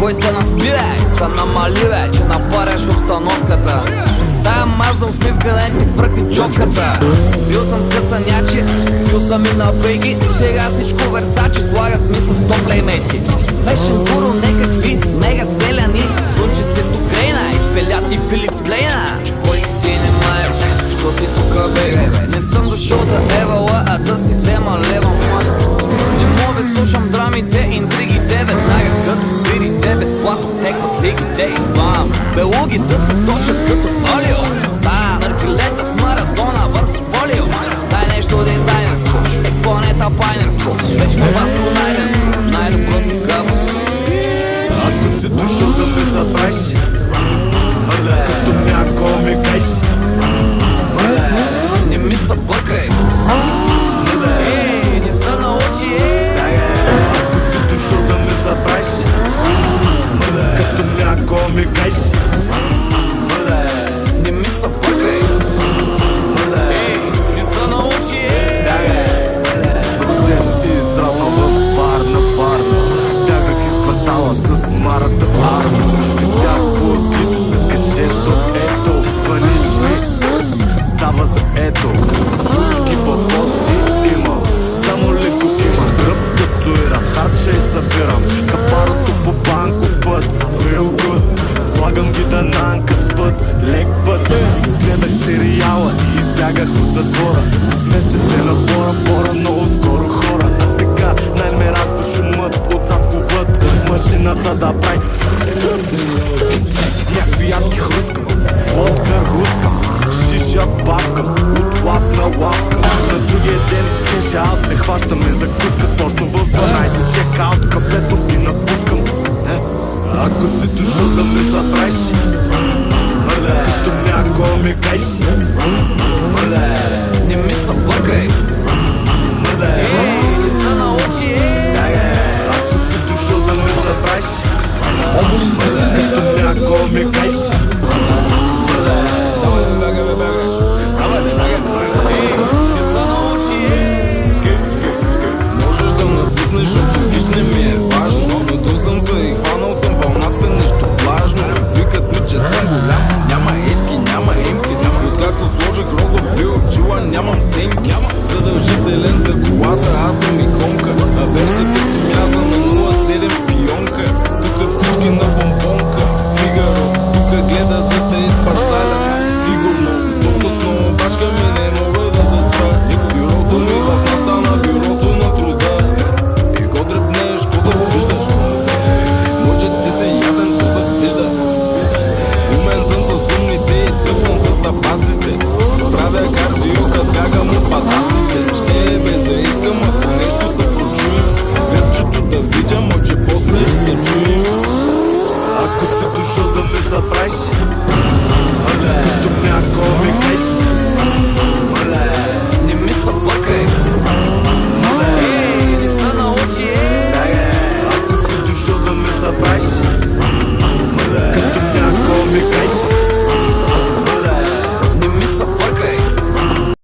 Кой се наспива и се намалива, че напаряш обстановката. Стая мазна усмивка да не ти фръкне човката. Бил съм с късанячи, бил съм и на бейги. Сега всичко версачи, слагат ми с топ плеймейти. Фешен гуру, некакви мега селяни. Слънчицето грейна, изпелят и Филип Плейна. Кой си ти не мае, що си тука бе? Не съм дошъл за евала, а да си взема лева млад. Не мога слушам драмите, интригите. Веднага като видите, безплатно текват лигите и бам. Белугите се точат като олио. Да, наргилета с Марадона върху полио. Дай нещо дизайнерско, с експонента пайнерско. Вечно баско найденско, най-доброто гъбъско. Ако си дошъл да ме забраш, като мяко ми кайш, не ми се бъркай, не се научи. ако си дошъл да ме забраш, като мяко ми кайш, Не ми се бъркай, не се научи. роден и израснал във Варна. Бягах из квартала с Марата Арно. Висях по отрите с кашето, ето. Звъниш ми, дава за ето. Случки по пости има, само леко има. Дръп като ирам, харча и събирам. Капарото по банков път, feel good. Слагам ги да нанкат с път, лек път. Гледах сериала и избягах от затвора. Мести се на бора, много скоро хора. А сега най-ме радва шумът отзад клубът. Машината да прави някакви ядки хрускам, водка рускам, шиша бавкам, от лав на лавка. На другия ден кешаут ме хващаме закуска. Точно в 12 чекаут, кафето ги напускам. Ако си дошъл да ме забраш, като мяко ми кайш,